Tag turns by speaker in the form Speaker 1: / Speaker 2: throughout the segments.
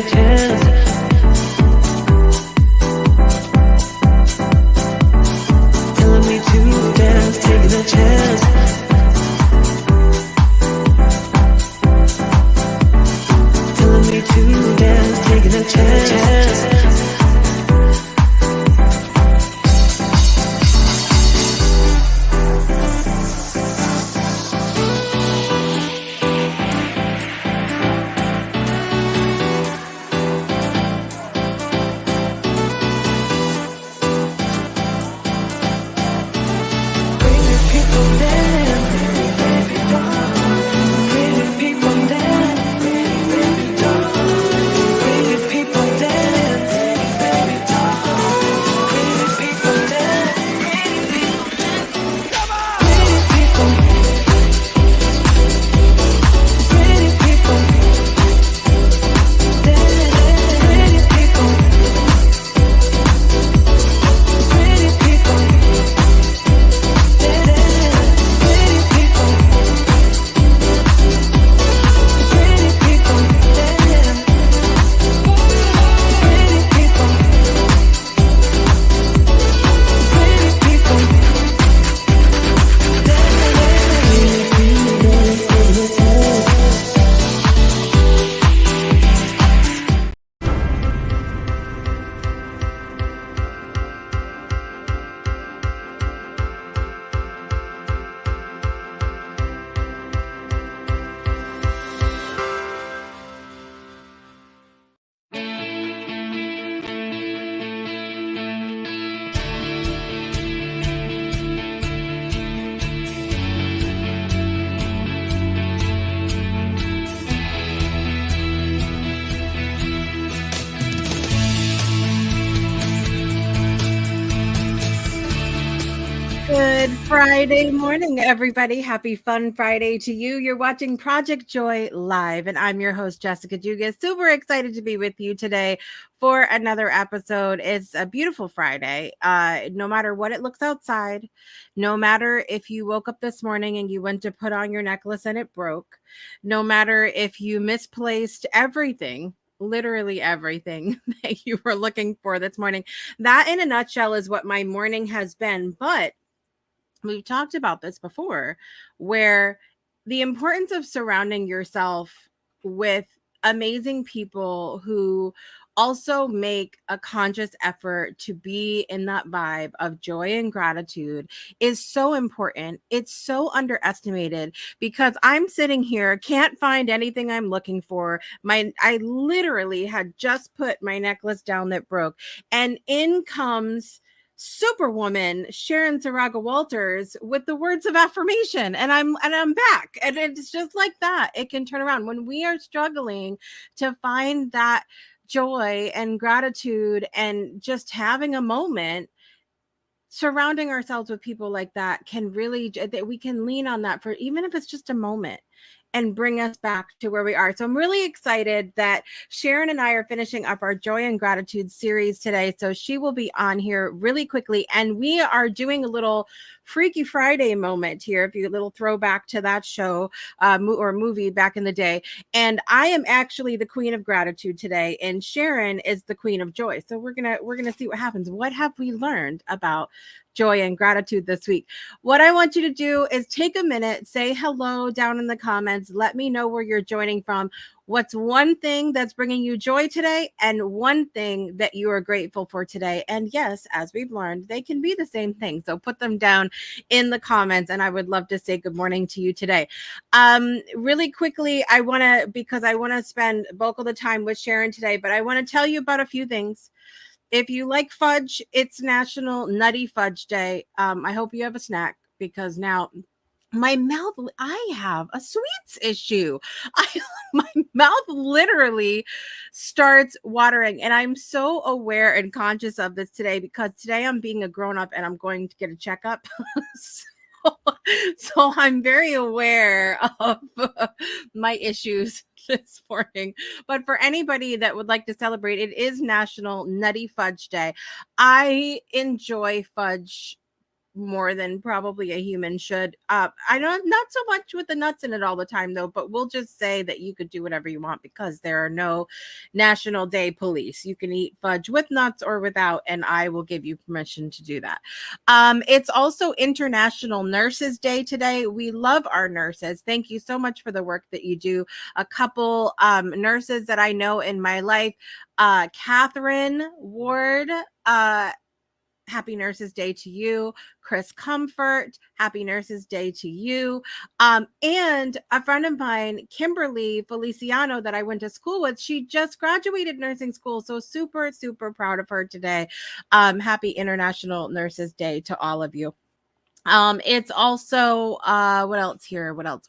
Speaker 1: a chance. Telling me to dance, taking a chance. Telling me to dance, taking a chance.
Speaker 2: Good Friday morning, everybody. Happy Fun Friday to you. You're watching Project Joy Live, and I'm your host, Jessica Dugas. Super excited to be with you today for another episode. It's a beautiful Friday. No matter what it looks outside, no matter if you woke up this morning and you went to put on your necklace and it broke, no matter if you misplaced everything, literally everything that you were looking for this morning, that in a nutshell is what my morning has been. But we've talked about this before, where the importance of surrounding yourself with amazing people who also make a conscious effort to be in that vibe of joy and gratitude is so important. It's so underestimated because I'm sitting here, can't find anything I'm looking for. I literally had just put my necklace down that broke, and in comes Superwoman Sharon Saraga Walters with the words of affirmation, and I'm back. And it's just like that. It can turn around when we are struggling to find that joy and gratitude and just having a moment. Surrounding ourselves with people like that can really, that we can lean on that for even if it's just a moment and bring us back to where we are. So I'm really excited that Sharon and I are finishing up our Joy and Gratitude series today. So she will be on here really quickly. And we are doing a little Freaky Friday moment here, if you a little throwback to that show or movie back in the day. And I am actually the Queen of Gratitude today, and Sharon is the Queen of Joy. So we're gonna see what happens. What have we learned about joy and gratitude this week? What I want you to do is take a minute, say hello down in the comments. Let me know where you're joining from. What's one thing that's bringing you joy today and one thing that you are grateful for today? And yes, as we've learned, they can be the same thing. So put them down in the comments, and I would love to say good morning to you today. Really quickly, because I want to spend bulk of the time with Sharon today, but I want to tell you about a few things. If you like fudge, it's National Nutty Fudge Day. I hope you have a snack, because now my mouth, I have a sweets issue. My mouth literally starts watering, and I'm so aware and conscious of this today because today I'm being a grown-up and I'm going to get a checkup. So I'm very aware of my issues this morning. But for anybody that would like to celebrate, it is National Nutty Fudge Day. I enjoy fudge more than probably a human should. I don't, not so much with the nuts in it all the time though, but we'll just say that you could do whatever you want because there are no National Day police. You can eat fudge with nuts or without, and I will give you permission to do that. It's also International Nurses Day today. We love our nurses. Thank you so much for the work that you do. A couple nurses that I know in my life, Catherine Ward, Happy Nurses Day to you. Chris Comfort, Happy Nurses Day to you. And a friend of mine, Kimberly Feliciano, that I went to school with, she just graduated nursing school. So super, super proud of her today. Happy International Nurses Day to all of you. It's also what else here? What else?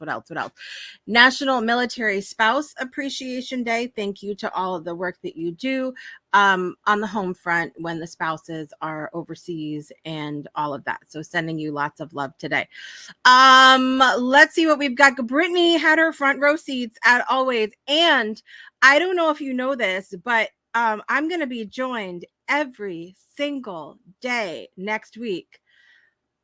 Speaker 2: National Military Spouse Appreciation Day. Thank you to all of the work that you do on the home front when the spouses are overseas and all of that. So sending you lots of love today. Let's see what we've got. Brittany had her front row seats at always. And I don't know if you know this, but I'm going to be joined every single day next week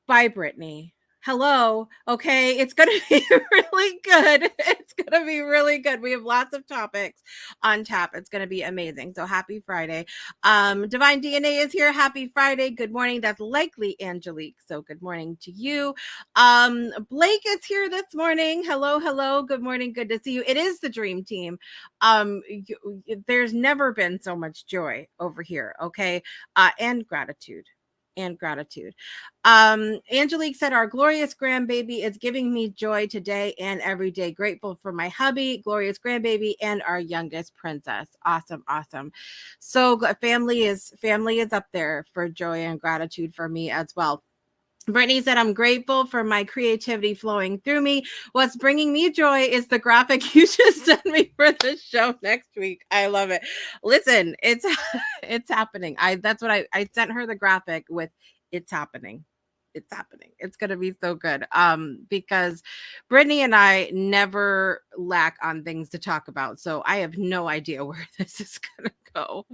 Speaker 2: by Brittany. Hello. Okay. It's going to be really good. It's going to be really good. We have lots of topics on tap. It's going to be amazing. So happy Friday. Divine DNA is here. Happy Friday. Good morning. That's likely Angelique. So good morning to you. Blake is here this morning. Hello. Hello. Good morning. Good to see you. It is the dream team. There's never been so much joy over here. Okay. And gratitude. Angelique said, our glorious grandbaby is giving me joy today and every day. Grateful for my hubby, glorious grandbaby, and our youngest princess. Awesome. So family is up there for joy and gratitude for me as well. Brittany said, I'm grateful for my creativity flowing through me. What's bringing me joy is the graphic you just sent me for the show next week. I love it. Listen, it's happening. That's what I sent her the graphic with. It's happening. It's going to be so good. Because Brittany and I never lack on things to talk about. So I have no idea where this is going to go.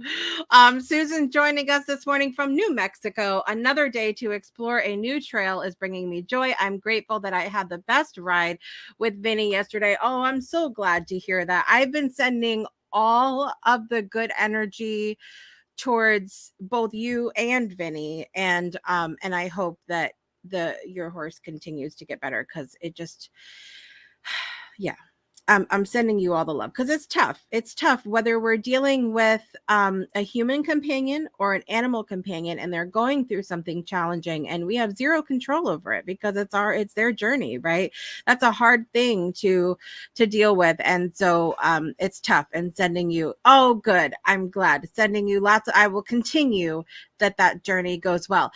Speaker 2: Susan joining us this morning from New Mexico. Another day to explore a new trail is bringing me joy. I'm grateful that I had the best ride with Vinny yesterday. Oh, I'm so glad to hear that. I've been sending all of the good energy towards both you and Vinny, and I hope that your horse continues to get better, because it just yeah, I'm sending you all the love, because it's tough whether we're dealing with a human companion or an animal companion and they're going through something challenging and we have zero control over it because it's their journey, right? That's a hard thing to deal with. And so it's tough. And sending you, oh good, I'm glad, sending you I will continue that journey goes well.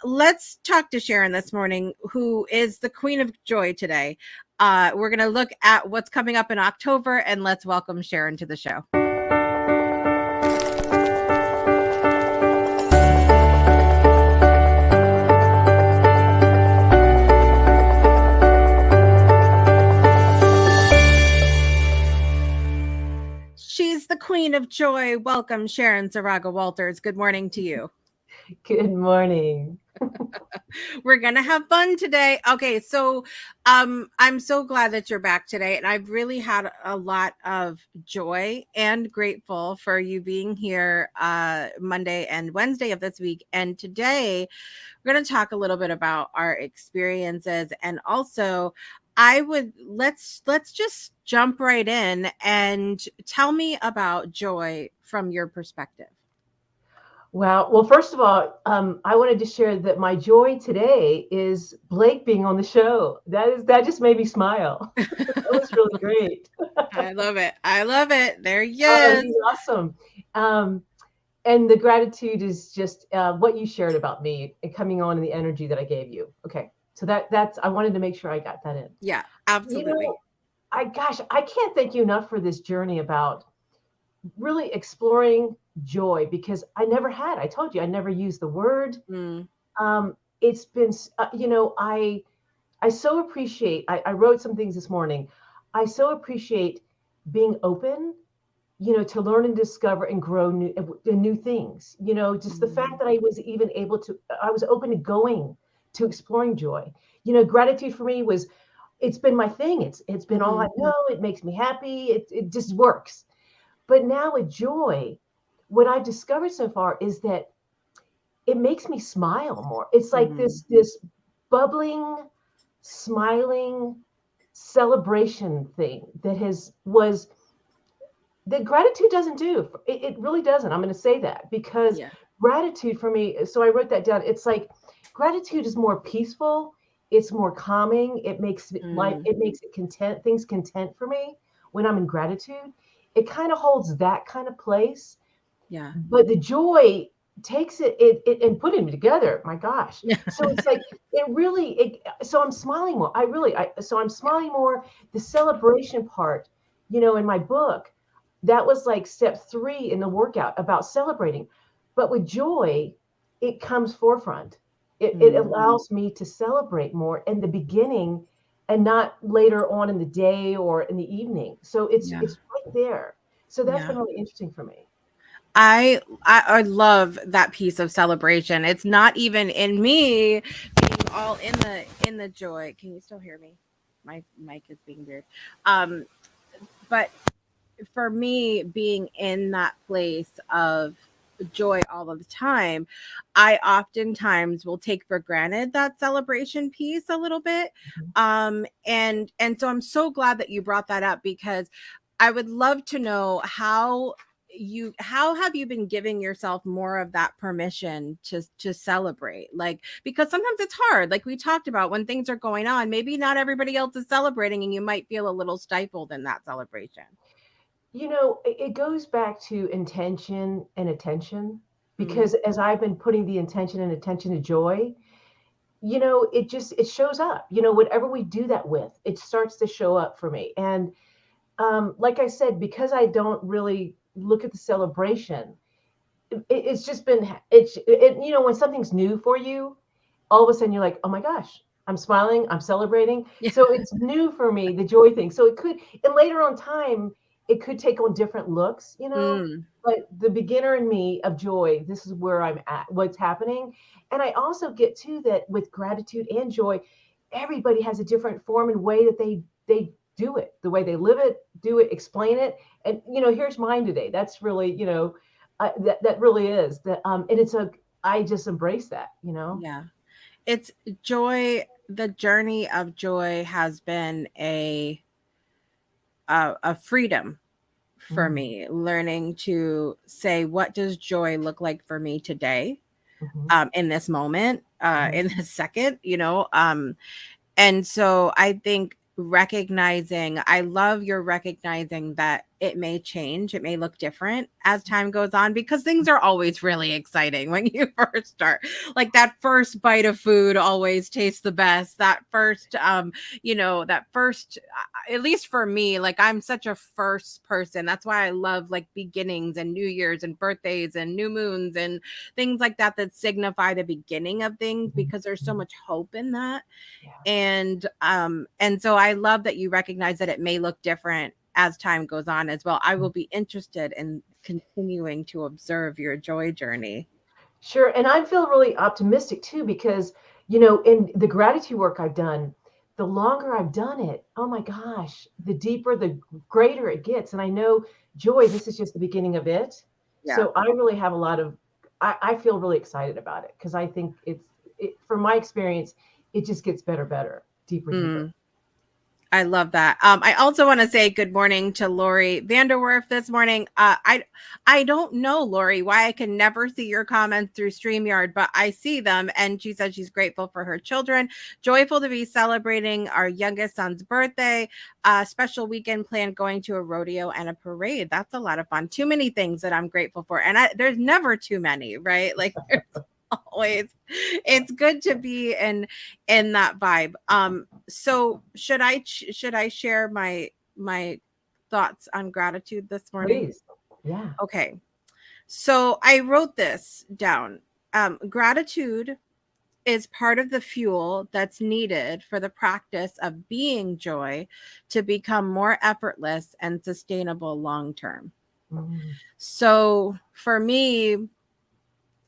Speaker 2: Let's talk to Sharon this morning, who is the queen of joy today. We're going to look at what's coming up in October, and let's welcome Sharon to the show. She's the queen of joy. Welcome, Sharon Saraga Walters. Good morning to you.
Speaker 3: Good morning.
Speaker 2: We're gonna have fun today. Okay, so I'm so glad that you're back today, and I've really had a lot of joy and grateful for you being here Monday and Wednesday of this week. And today we're going to talk a little bit about our experiences, and also let's just jump right in and tell me about joy from your perspective.
Speaker 3: Wow. Well, first of all, I wanted to share that my joy today is Blake being on the show. That just made me smile. That was really great.
Speaker 2: I love it. There he is.
Speaker 3: He's awesome. And the gratitude is just what you shared about me and coming on and the energy that I gave you. Okay. So that's, I wanted to make sure I got that in.
Speaker 2: Yeah, absolutely.
Speaker 3: I can't thank you enough for this journey about really exploring joy, because I never had. I told you I never used the word. It's been, I so appreciate. I wrote some things this morning. I so appreciate being open, to learn and discover and grow new things. Just the fact that I was even able to. I was open to going to exploring joy. Gratitude for me it's been my thing. It's been all I know. It makes me happy. It just works. But now with joy, what I've discovered so far is that it makes me smile more. It's like this bubbling, smiling celebration thing that gratitude doesn't do. It really doesn't. I'm going to say that because gratitude for me. So I wrote that down. It's like gratitude is more peaceful. It's more calming. It makes it makes it content. Things content for me when I'm in gratitude. It kind of holds that kind of place.
Speaker 2: Yeah.
Speaker 3: But the joy takes it and putting them together. My gosh. So it's like so I'm smiling more. So I'm smiling more. The celebration part, in my book, that was like step 3 in the workout about celebrating. But with joy, it comes forefront. It allows me to celebrate more in the beginning and not later on in the day or in the evening. So it's right there. So that's been really interesting for me.
Speaker 2: I love that piece of celebration. It's not even in me being all in the joy. Can you still hear me? My mic is being weird. But for me, being in that place of joy all of the time, I oftentimes will take for granted that celebration piece a little bit. And so I'm so glad that you brought that up, because I would love to know how have you been giving yourself more of that permission to celebrate, like, because sometimes it's hard, like we talked about, when things are going on, maybe not everybody else is celebrating and you might feel a little stifled in that celebration.
Speaker 3: It goes back to intention and attention, because as I've been putting the intention and attention to joy, it shows up, whatever we do that with, it starts to show up for me. And like I said, because I don't really look at the celebration, it's just been, when something's new for you, all of a sudden you're like, oh my gosh, I'm smiling, I'm celebrating. So it's new for me, the joy thing. So it could, and later on time, it could take on different looks, but the beginner in me of joy, this is where I'm at, what's happening. And I also get to that with gratitude and joy, everybody has a different form and way that they do it, the way they live it, do it, explain it. And, here's mine today. That's really, that really is that. And I just embrace that,
Speaker 2: Yeah. It's joy. The journey of joy has been a freedom for me, learning to say, what does joy look like for me today, in this moment, in this second, and so I think I love your recognizing that it may change, it may look different as time goes on, because things are always really exciting when you first start. Like that first bite of food always tastes the best. That first, at least for me, like I'm such a first person. That's why I love like beginnings and New Year's and birthdays and new moons and things like that signify the beginning of things, because there's so much hope in that. And so I love that you recognize that it may look different as time goes on as well. I will be interested in continuing to observe your joy journey.
Speaker 3: Sure. And I feel really optimistic too, because, in the gratitude work I've done, the longer I've done it, oh my gosh, the deeper, the greater it gets. And I know joy, this is just the beginning of it.
Speaker 2: Yeah.
Speaker 3: So I really have I feel really excited about it, because I think from my experience, it just gets better, deeper.
Speaker 2: I love that. I also want to say good morning to Lori Vanderwerf this morning. I don't know, Lori, why I can never see your comments through StreamYard, but I see them. And she said she's grateful for her children, joyful to be celebrating our youngest son's birthday, special weekend planned going to a rodeo and a parade. That's a lot of fun. Too many things that I'm grateful for. And there's never too many, right? Like there's always, it's good to be in that vibe. So should I share my thoughts on gratitude this morning?
Speaker 3: Please. Yeah.
Speaker 2: Okay. So I wrote this down. Gratitude is part of the fuel that's needed for the practice of being joy to become more effortless and sustainable long term. So for me,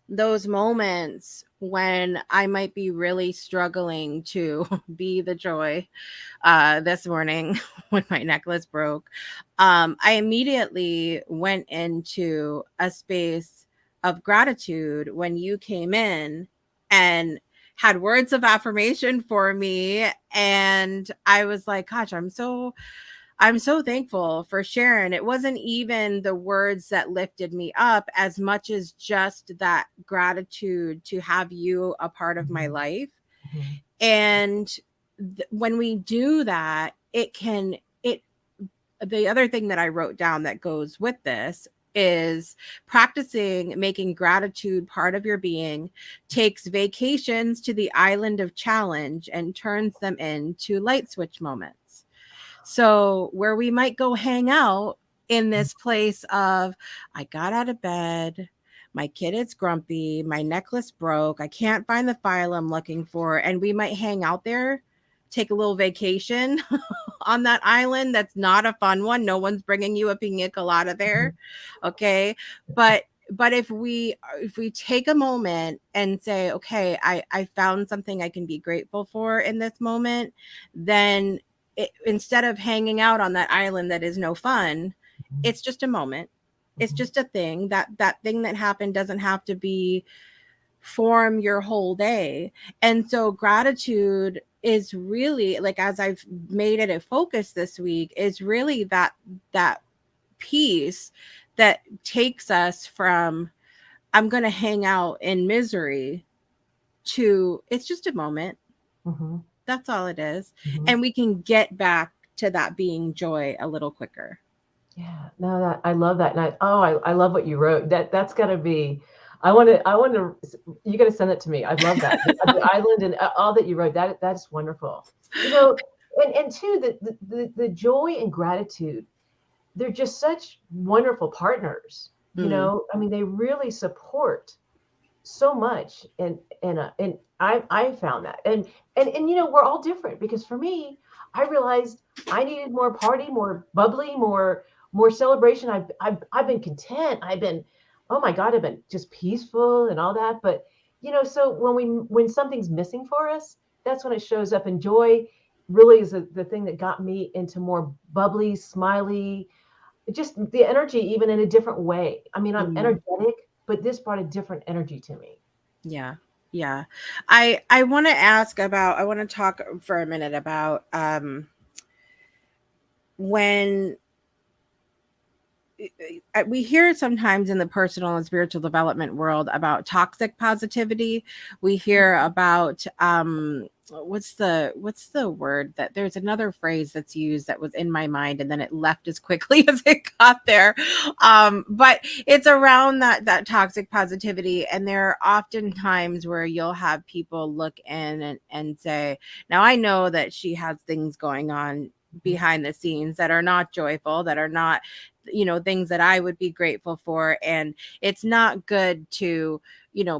Speaker 2: those moments when I might be really struggling to be the joy. This morning when my necklace broke, I immediately went into a space of gratitude when you came in and had words of affirmation for me. And I was like, gosh, I'm so thankful for Sharon. It wasn't even the words that lifted me up as much as just that gratitude to have you a part of my life.
Speaker 3: Mm-hmm.
Speaker 2: And when we do that, it the other thing that I wrote down that goes with this is practicing making gratitude part of your being takes vacations to the island of challenge and turns them into light switch moments. So, where we might go hang out in this place of, I got out of bed, my kid is grumpy, my necklace broke, I can't find the file I'm looking for, and we might hang out there, take a little vacation on that island. That's not a fun one. No one's bringing you a pina colada there. Okay. But if we take a moment and say, okay, I found something I can be grateful for in this moment, then instead of hanging out on that island that is no fun, it's just a moment. It's just a thing. That thing that happened doesn't have to be form your whole day. And so gratitude is really, like, as I've made it a focus this week, is really that piece that takes us from I'm going to hang out in misery to it's just a moment.
Speaker 3: Mm-hmm.
Speaker 2: That's all it is.
Speaker 3: Mm-hmm.
Speaker 2: And we can get back to that being joy a little quicker.
Speaker 3: Yeah, no, that I love that, and I love what you wrote. That's got to be. I want to. You got to send it to me. I love that the island and all that you wrote. That's wonderful. You know, and too the joy and gratitude. They're just such wonderful partners. You
Speaker 2: Mm.
Speaker 3: know, I mean, they really support so much, and I found that, and you know, we're all different because for me, I realized I needed more party, more bubbly, more celebration. I've been content. I've been, oh my God, I've been just peaceful and all that. But you know, so when something's missing for us, that's when it shows up. And joy really is the thing that got me into more bubbly, smiley, just the energy, even in a different way. I mean, I'm
Speaker 2: Mm.
Speaker 3: energetic, but this brought a different energy to me.
Speaker 2: Yeah. Yeah. I want to ask about I want to talk for a minute about when we hear sometimes in the personal and spiritual development world about toxic positivity. We hear about what's the word, that there's another phrase that's used that was in my mind and then it left as quickly as it got there. But it's around that toxic positivity, and there are often times where you'll have people look in and say, now I know that she has things going on behind the scenes that are not joyful, that are not, things that I would be grateful for. And it's not good to,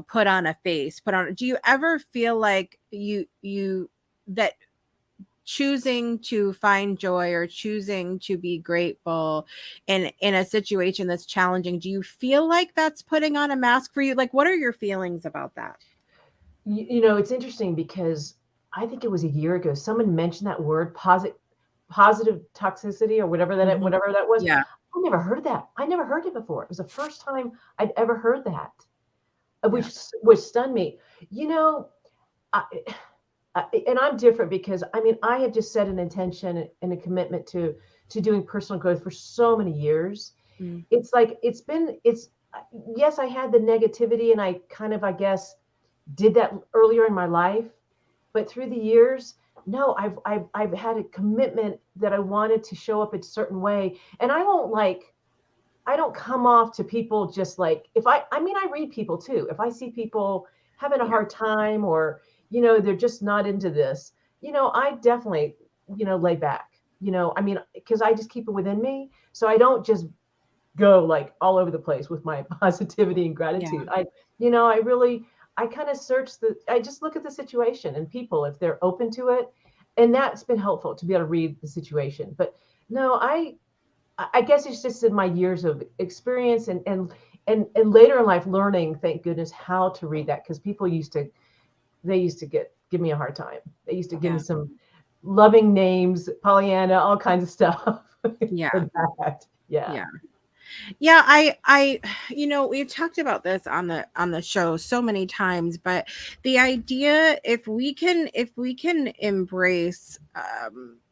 Speaker 2: put on a face, do you ever feel like that choosing to find joy or choosing to be grateful in a situation that's challenging, do you feel like that's putting on a mask for you? Like, what are your feelings about that?
Speaker 3: You know, it's interesting because I think it was a year ago, someone mentioned that word positive toxicity or
Speaker 2: Mhm.
Speaker 3: whatever that was.
Speaker 2: Yeah.
Speaker 3: I never heard that. I never heard it before. It was the first time I'd ever heard that,
Speaker 2: Yeah.
Speaker 3: which stunned me. You know, I, and I'm different because I mean I have just set an intention and a commitment to doing personal growth for so many years.
Speaker 2: Mm.
Speaker 3: It's like it's yes, I had the negativity and I kind of, I guess, did that earlier in my life, but through the years, no, I've had a commitment that I wanted to show up a certain way, and I don't come off to people just like, if I mean, I read people too. If I see people having a
Speaker 2: Yeah.
Speaker 3: hard time, or you know, they're just not into this, you know, I definitely, you know, lay back. You know, I mean, because I just keep it within me, so I don't just go like all over the place with my positivity and
Speaker 2: Yeah.
Speaker 3: gratitude. You know, I really, I kind of I just look at the situation and people if they're open to it, and that's been helpful to be able to read the situation. But no, I guess it's just in my years of experience, and later in life learning, thank goodness, how to read that, because people they used to give me a hard time. They used to give me some loving names, Pollyanna, all kinds of stuff.
Speaker 2: Yeah.
Speaker 3: For that. Yeah.
Speaker 2: Yeah. Yeah, we've talked about this on the show so many times, but the idea, if we can embrace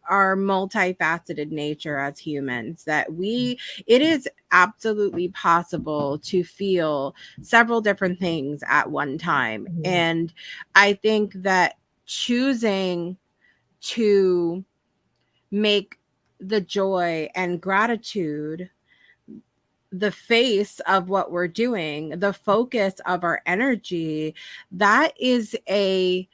Speaker 2: our multifaceted nature as humans, that it is absolutely possible to feel several different things at one time.
Speaker 3: Mhm.
Speaker 2: And I think that choosing to make the joy and gratitude the face of what we're doing, the focus of our energy, that is an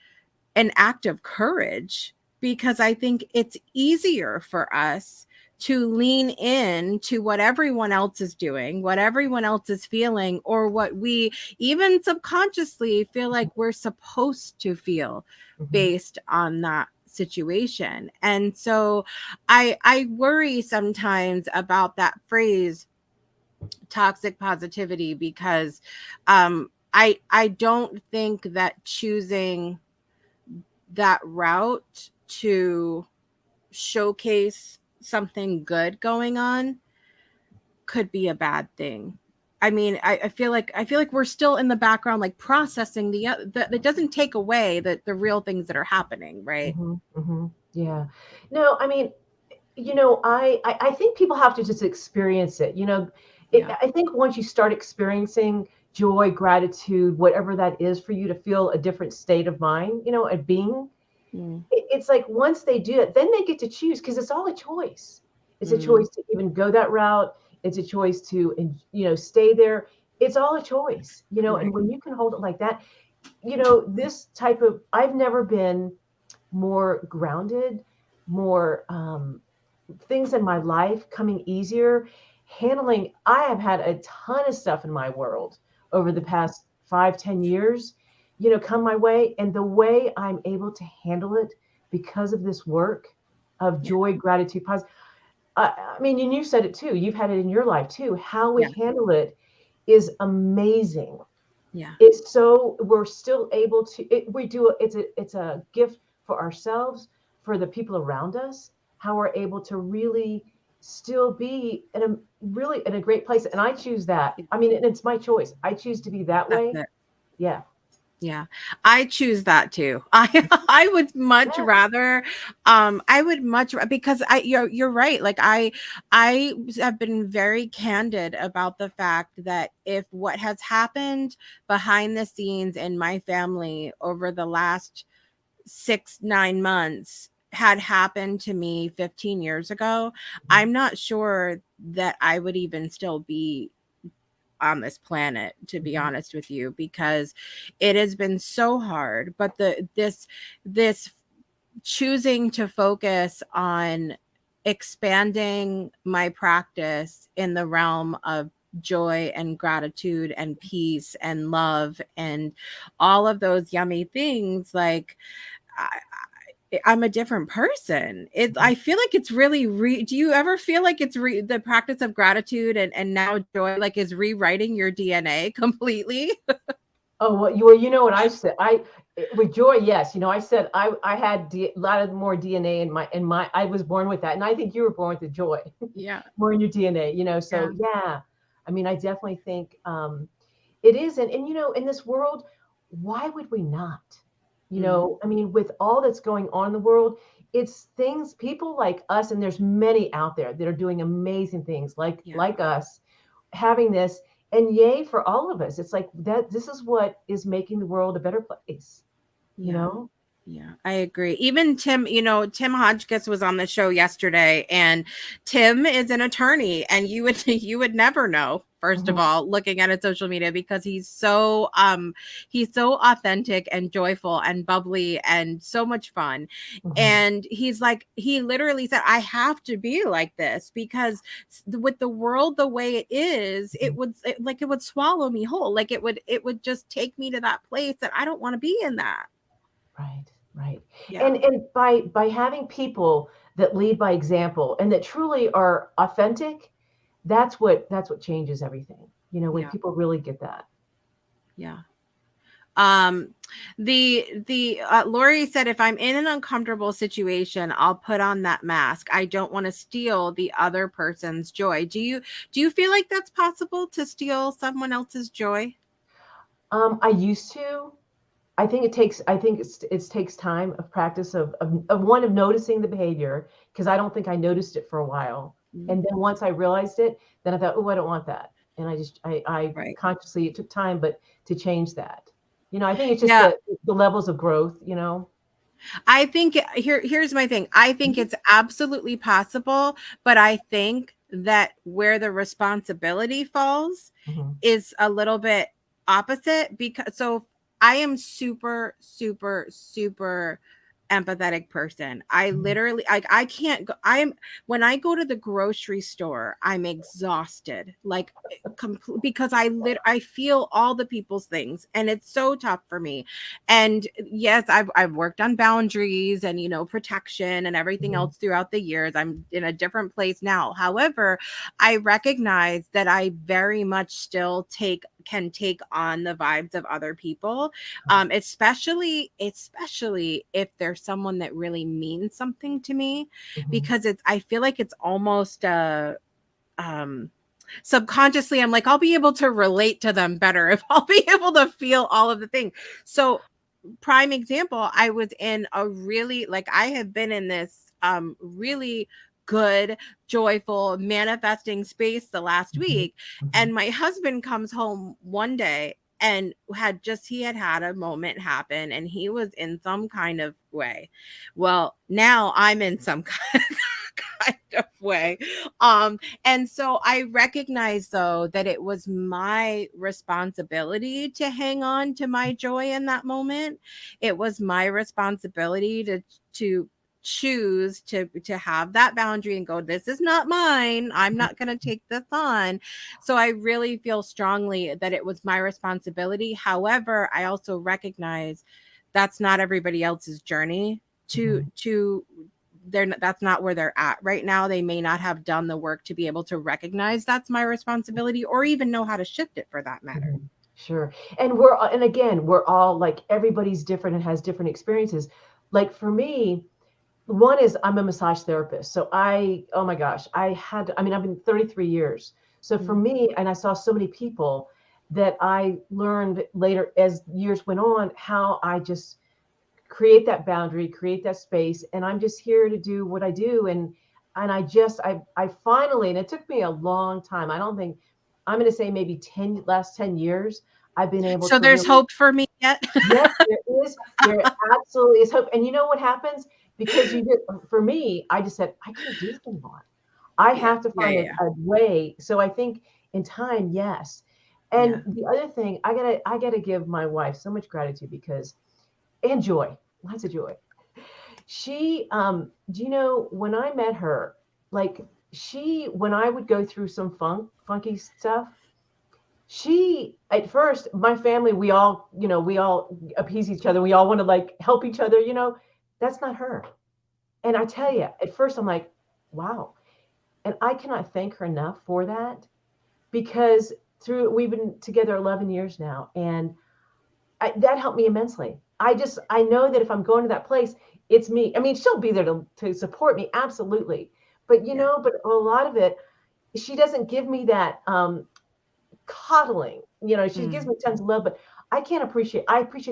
Speaker 2: act of courage, because I think it's easier for us to lean in to what everyone else is doing, what everyone else is feeling, or what we even subconsciously feel like we're supposed to feel based on that situation. And so I worry sometimes about that phrase toxic positivity, because I don't think that choosing that route to showcase something good going on could be a bad thing. I mean, I feel like we're still in the background, like processing that doesn't take away the real things that are happening, right?
Speaker 3: Yeah. No, I mean, I think people have to just experience it.
Speaker 2: Yeah.
Speaker 3: I think once you start experiencing joy, gratitude, whatever that is for you, to feel a different state of mind, a being, it's like once they do it, then they get to choose, because it's all a choice. It's a choice to even go that route. It's a choice to, stay there. It's all a choice,
Speaker 2: Right.
Speaker 3: and when you can hold it like that, this type of, I've never been more grounded, more things in my life coming easier, handling. I have had a ton of stuff in my world over the past 5-10 years, come my way, and the way I'm able to handle it because of this work of joy, gratitude, positive. I mean, and you said it too. You've had it in your life too. How we
Speaker 2: Yeah.
Speaker 3: handle it is amazing.
Speaker 2: Yeah.
Speaker 3: It's so we're still able to. It's a gift for ourselves, for the people around us. How we're able to really still be really in a great place. And I choose that. I mean, and it's my choice. I choose to be that
Speaker 2: That's
Speaker 3: way.
Speaker 2: it.
Speaker 3: Yeah.
Speaker 2: Yeah, I choose that too. I would much
Speaker 3: Yeah.
Speaker 2: rather because you're right. Like I have been very candid about the fact that if what has happened behind the scenes in my family over the last 6-9 months had happened to me 15 years ago, I'm not sure that I would even still be on this planet, to be honest with you, because it has been so hard. But this choosing to focus on expanding my practice in the realm of joy and gratitude and peace and love and all of those yummy things, like I'm a different person. I feel like it's really do you ever feel like it's the practice of gratitude and now joy, like, is rewriting your DNA completely?
Speaker 3: Oh, well, you know what I said. With joy, yes. I said I had a lot of more DNA in my. I was born with that, and I think you were born with the joy,
Speaker 2: Yeah.
Speaker 3: more in your DNA.
Speaker 2: Yeah.
Speaker 3: So yeah, I mean, I definitely think it is, and in this world, why would we not? I mean, with all that's going on in the world, it's things, people like us, and there's many out there that are doing amazing things, like
Speaker 2: Yeah.
Speaker 3: like us, having this, and yay for all of us. It's like that. This is what is making the world a better place. You
Speaker 2: Yeah.
Speaker 3: know.
Speaker 2: Yeah, I agree. Even Tim Hodgkiss was on the show yesterday, and Tim is an attorney, and you would never know, first of
Speaker 3: Mhm,
Speaker 2: all, looking at his social media, because he's so authentic and joyful and bubbly and so much fun.
Speaker 3: mhm,
Speaker 2: And he literally said, I have to be like this, because with the world the way it is,
Speaker 3: mhm.
Speaker 2: it would swallow me whole. Like it would just take me to that place that I don't want to be in that.
Speaker 3: Right, right.
Speaker 2: Yeah.
Speaker 3: And by having people that lead by example and that truly are authentic, that's what changes everything. when people really get that.
Speaker 2: Yeah. The Lori said, if I'm in an uncomfortable situation, I'll put on that mask. I don't want to steal the other person's joy. Do you feel like that's possible, to steal someone else's joy?
Speaker 3: I used to. I think it takes time of practice of noticing the behavior, because I don't think I noticed it for a while. And then once I realized it, then I thought, oh, I don't want that. And I
Speaker 2: Right.
Speaker 3: consciously, it took time, but to change that. I think it's just
Speaker 2: Yeah.
Speaker 3: the levels of growth,
Speaker 2: I think here's my thing. I think it's absolutely possible, but I think that where the responsibility falls
Speaker 3: Mhm.
Speaker 2: is a little bit opposite, because so I am super, super, super empathetic person. I
Speaker 3: Mhm.
Speaker 2: literally, I can't go, when I go to the grocery store, I'm exhausted, like because I feel all the people's things, and it's so tough for me. And yes, I've worked on boundaries and protection and everything
Speaker 3: Mhm.
Speaker 2: else throughout the years. I'm in a different place now. However, I recognize that I very much still can take on the vibes of other people, especially if there's someone that really means something to me,
Speaker 3: Mhm.
Speaker 2: because I feel like it's almost um subconsciously, I'm like, I'll be able to relate to them better if I'll be able to feel all of the things. So prime example, I was in a really, like, I have been in this really good, joyful, manifesting space the last
Speaker 3: Mhm.
Speaker 2: week,
Speaker 3: Mhm.
Speaker 2: and my husband comes home one day and he had a moment happen, and he was in some kind of way. Well, now I'm in some kind of way. And so I recognize, though, that it was my responsibility to hang on to my joy in that moment. It was my responsibility to choose to have that boundary and go, this is not mine, I'm not going to take this on. So I really feel strongly that it was my responsibility. However, I also recognize that's not everybody else's journey
Speaker 3: Mhm.
Speaker 2: to that's not where they're at right now. They may not have done the work to be able to recognize that's my responsibility, or even know how to shift it, for that matter.
Speaker 3: Mhm. Sure. And again, we're all like, everybody's different and has different experiences. Like for me, one is I'm a massage therapist. So oh my gosh, I've been 33 years. So for me, and I saw so many people that I learned later as years went on, how I just create that boundary, create that space. And I'm just here to do what I do. And I finally, and it took me a long time. I don't think, I'm going to say maybe last 10 years, I've been able
Speaker 2: So
Speaker 3: to
Speaker 2: there's
Speaker 3: really.
Speaker 2: hope for me yet.
Speaker 3: Yes, there is. There absolutely is hope. And you know what happens? Because for me, I just said, I can't do this anymore. I
Speaker 2: Yeah,
Speaker 3: have to
Speaker 2: yeah,
Speaker 3: find
Speaker 2: yeah,
Speaker 3: a way. So I think in time, yes.
Speaker 2: yeah.
Speaker 3: And the other thing, I gotta give my wife so much gratitude, because, and joy, lots of joy. Do you know, when I met her, like, when I would go through some funky stuff, at first, my family, we all appease each other. We all want to like help each other. That's not her. And I tell you, at first I'm like, wow. And I cannot thank her enough for that, because we've been together 11 years now. And that helped me immensely. I know that if I'm going to that place, it's me. I mean, she'll be there to support me. Absolutely. But,
Speaker 2: Yeah.
Speaker 3: but a lot of it, she doesn't give me that, coddling. She gives
Speaker 2: Mm,
Speaker 3: me tons of love, but I appreciate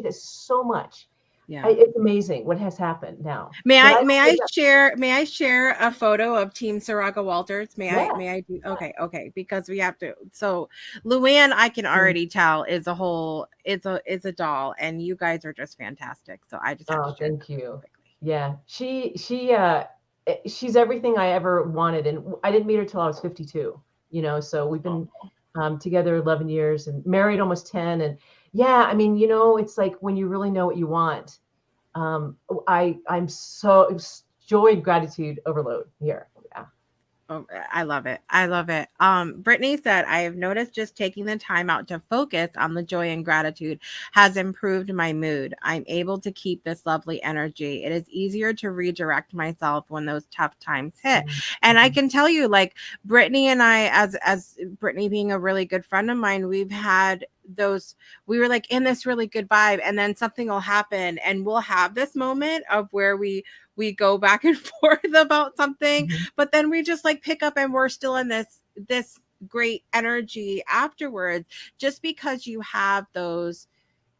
Speaker 3: this so much.
Speaker 2: yeah.
Speaker 3: It's amazing what has happened now.
Speaker 2: May
Speaker 3: But
Speaker 2: I
Speaker 3: I
Speaker 2: may
Speaker 3: don't
Speaker 2: I
Speaker 3: give up.
Speaker 2: share a photo of Team Saraga Walters?
Speaker 3: Yeah.
Speaker 2: May I do? Okay, okay, because we have to. So Luann, I can
Speaker 3: Mm.
Speaker 2: already tell, is a whole is a doll, and you guys are just fantastic. So I just had to
Speaker 3: Oh,
Speaker 2: share that
Speaker 3: thank
Speaker 2: really
Speaker 3: you.
Speaker 2: quickly.
Speaker 3: Yeah. She's everything I ever wanted. And I didn't meet her till I was 52. So we've been together 11 years and married almost 10. And yeah, I mean, it's like when you really know what you want. I'm so joy and gratitude overload here. Yeah.
Speaker 2: Oh, I love it. I love it. Brittany said, I have noticed just taking the time out to focus on the joy and gratitude has improved my mood. I'm able to keep this lovely energy. It is easier to redirect myself when those tough times hit. And I can tell you, like Brittany and I, as Brittany being a really good friend of mine, we've had those, we were like in this really good vibe, and then something will happen and we'll have this moment of where we go back and forth about something, but then we just like pick up and we're still in this great energy afterwards. Just because you have those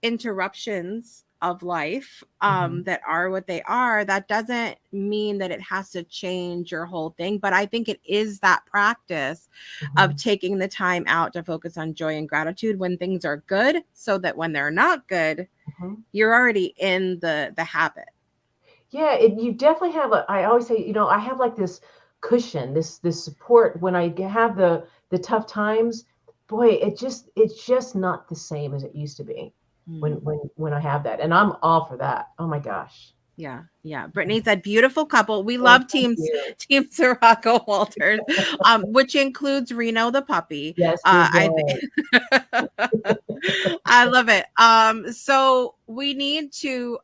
Speaker 2: interruptions of life that are what they are, that doesn't mean that it has to change your whole thing. But I think it is that practice of taking the time out to focus on joy and gratitude when things are good, so that when they're not good, you're already in the habit.
Speaker 3: Yeah, you definitely have I always say, you know, I have like this cushion, this support when I have the tough times. Boy, it's just not the same as it used to be when I have that. And I'm all for that. Oh my gosh.
Speaker 2: Yeah, yeah. Brittany said, "Beautiful couple. We
Speaker 3: Oh,
Speaker 2: love
Speaker 3: thank
Speaker 2: Team
Speaker 3: you.
Speaker 2: Saraga Walters, which includes Reno the puppy."
Speaker 3: Yes, it
Speaker 2: I
Speaker 3: does.
Speaker 2: I love it. So we need to.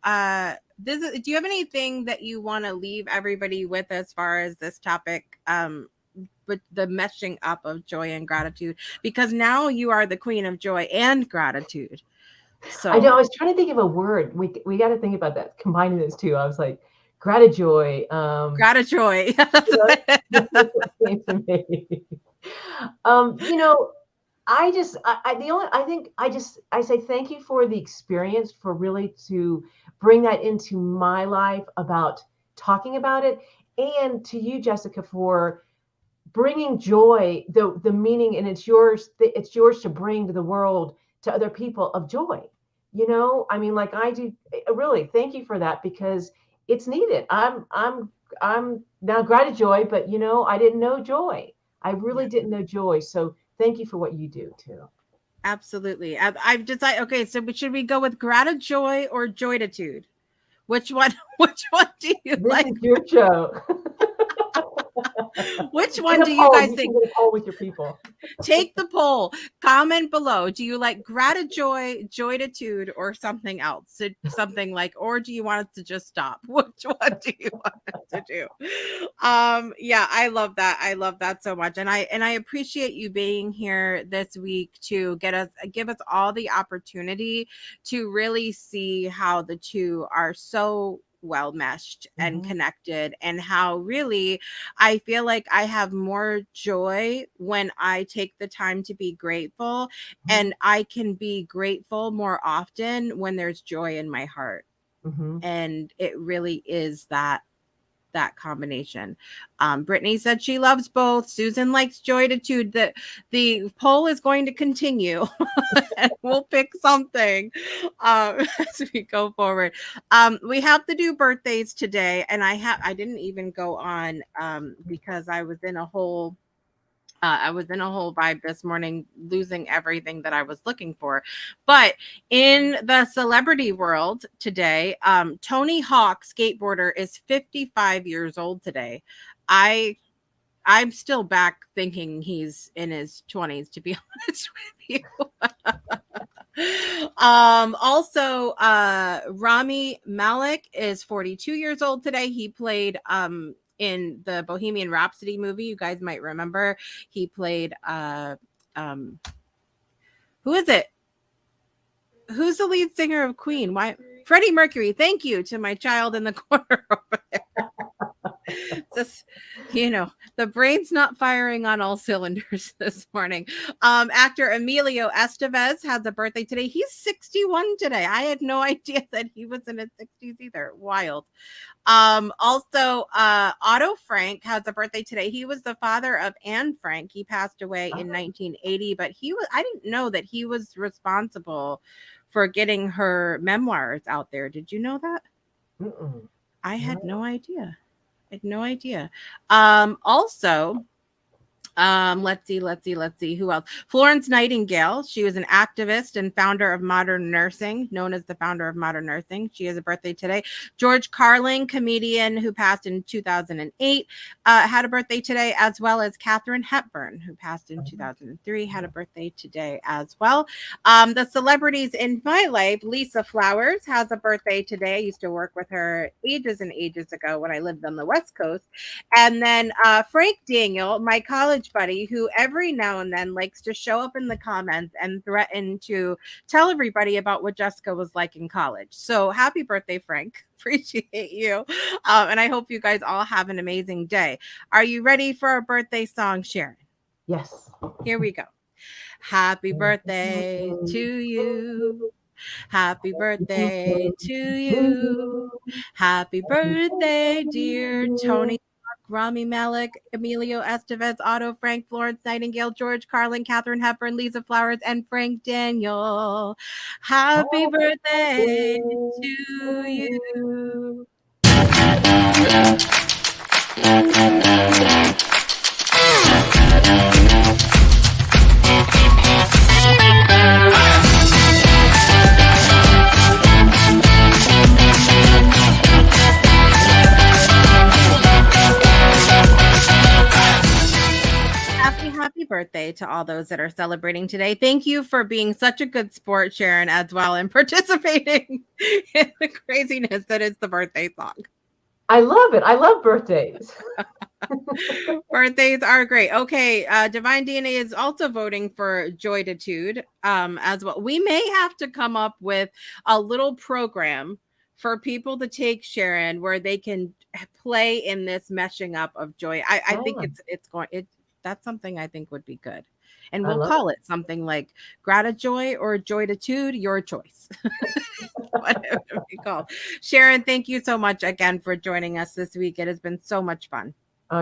Speaker 2: Do you have anything that you want to leave everybody with as far as this topic? With the meshing up of joy and gratitude, because now you are the queen of joy and gratitude. So
Speaker 3: I know. I was trying to think of a word. We got to think about that. Combining those two, I was like, gratijoy.
Speaker 2: Gratijoy.
Speaker 3: That's what came to me. You know, I say thank you for the experience, for really to bring that into my life about talking about it, and to you, Jessica, for bringing joy, the meaning, and it's yours to bring to the world, to other people, of joy. You know, I mean, like I do. Really, thank you for that, because it's needed. I'm now gratijoy, but you know, I didn't know joy. I really didn't know joy. So thank you for what you do too.
Speaker 2: Absolutely. I've decided. Okay, so should we go with gratijoy or joytitude? Which one? Which one do you
Speaker 3: This
Speaker 2: like?
Speaker 3: is your show.
Speaker 2: Which
Speaker 3: Get
Speaker 2: one
Speaker 3: a
Speaker 2: do you
Speaker 3: poll.
Speaker 2: guys
Speaker 3: You can
Speaker 2: think?
Speaker 3: get a poll with your people.
Speaker 2: Take the poll. Comment below. Do you like gratijoy, joytitude, or something else? Something like, or do you want it to just stop? Which one do you want it to do? Yeah, I love that. I love that so much. And I appreciate you being here this week to give us all the opportunity to really see how the two are so well meshed and connected, and how really I feel like I have more joy when I take the time to be grateful, and I can be grateful more often when there's joy in my heart. And it really is that combination. Brittany said she loves both. Susan likes joytitude. The poll is going to continue, and we'll pick something as we go forward. We have to do birthdays today, and I didn't even go on because I was in a whole vibe this morning, losing everything that I was looking for. But in the celebrity world today, Tony Hawk, skateboarder, is 55 years old today. I'm still back thinking he's in his 20s, to be honest with you. Also, Rami Malek is 42 years old today. He played in the Bohemian Rhapsody movie. You guys might remember. He played who is it? Who's the lead singer of Queen? Why? Freddie Mercury. Thank you to my child in the corner over there. Just, the brain's not firing on all cylinders this morning. Actor Emilio Estevez has a birthday today. He's 61 today. I had no idea that he was in his 60s either. Wild. Also, Otto Frank has a birthday today. He was the father of Anne Frank. He passed away in 1980, but I didn't know that he was responsible for getting her memoirs out there. Did you know that? I had no idea. Also, Let's see. Who else? Florence Nightingale. She was an activist and founder of modern nursing, known as the founder of modern nursing. She has a birthday today. George Carlin, comedian who passed in 2008, had a birthday today, as well as Katharine Hepburn, who passed in 2003, had a birthday today as well. The celebrities in my life, Lisa Flowers has a birthday today. I used to work with her ages and ages ago when I lived on the West Coast. And then Frank Daniel, my college buddy, who every now and then likes to show up in the comments and threaten to tell everybody about what Jessica was like in college. So happy birthday, Frank. Appreciate you. And I hope you guys all have an amazing day. Are you ready for our birthday song, Sharon?
Speaker 3: Yes.
Speaker 2: Here we go. Happy birthday to you. Happy birthday to you. Happy birthday, dear Tony, Rami Malek, Emilio Estevez, Otto, Frank, Florence Nightingale, George Carlin, Katharine Hepburn, Lisa Flowers, and Frank Daniel. Happy birthday to you. Happy birthday to all those that are celebrating today. Thank you for being such a good sport, Sharon, as well, and participating in the craziness that is the birthday song.
Speaker 3: I love it. I love birthdays.
Speaker 2: Birthdays are great. Okay, Divine DNA is also voting for Joytitude as well. We may have to come up with a little program for people to take, Sharon, where they can play in this meshing up of joy. I think that's something I think would be good. And we'll call it something like Gratajoy or Joytitude, your choice. Whatever it be called. Sharon, thank you so much again for joining us this week. It has been so much fun.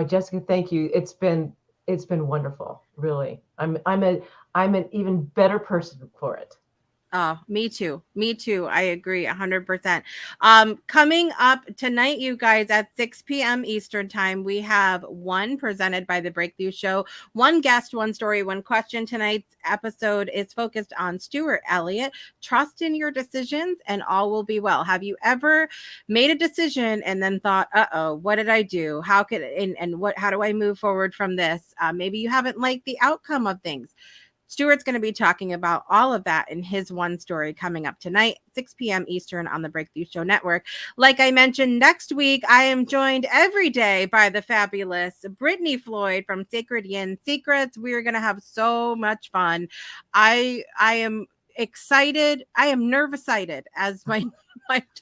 Speaker 3: Jessica, thank you. It's been wonderful, really. I'm an even better person for it.
Speaker 2: Me too. I agree 100%. Coming up tonight, you guys, at 6 p.m. Eastern time, we have one presented by the Breakthrough Show. One guest, one story, one question. Tonight's episode is focused on Stuart Elliott. Trust in your decisions and all will be well. Have you ever made a decision and then thought, what did I do? How do I move forward from this? Maybe you haven't liked the outcome of things. Stuart's going to be talking about all of that in his one story coming up tonight, 6 p.m. Eastern on the Breakthrough Show Network. Like I mentioned, next week, I am joined every day by the fabulous Brittany Floyd from Sacred Yin Secrets. We are going to have so much fun. I am excited. I am nervous-sighted, as my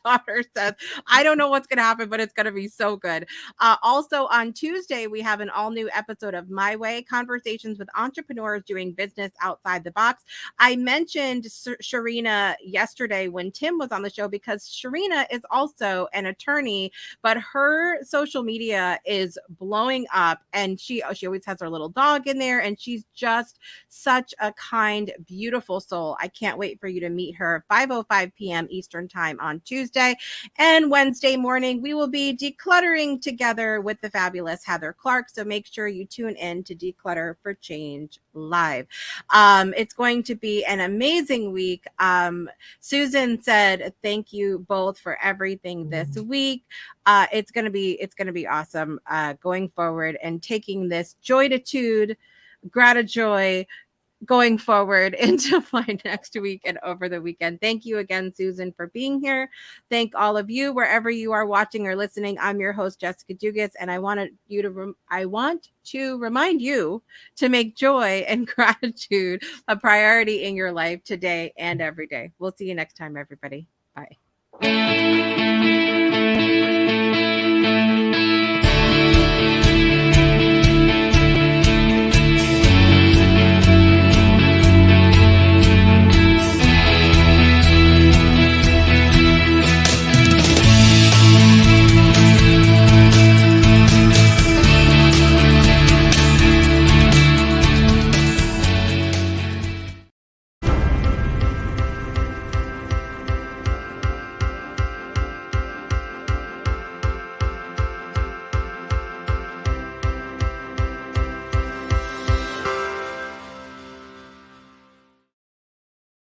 Speaker 2: daughter says. I don't know what's going to happen, but it's going to be so good. Also on Tuesday, we have an all-new episode of My Way, conversations with entrepreneurs doing business outside the box. I mentioned Sharina yesterday when Tim was on the show because Sharina is also an attorney, but her social media is blowing up, and she always has her little dog in there, and she's just such a kind, beautiful soul. I can't wait for you to meet her. 5:05 p.m. Eastern time on Tuesday. And Wednesday morning, we will be decluttering together with the fabulous Heather Clark. So make sure you tune in to Declutter for Change Live. It's going to be an amazing week. Susan said, thank you both for everything this week. It's going to be awesome going forward and taking this Joytitude, Gratajoy, going forward into my next week and over the weekend. Thank you again, Susan, for being here. Thank all of you wherever you are watching or listening. I'm your host, Jessica Dugas, and I want to remind you to make joy and gratitude a priority in your life today and every day. We'll see you next time, everybody. Bye.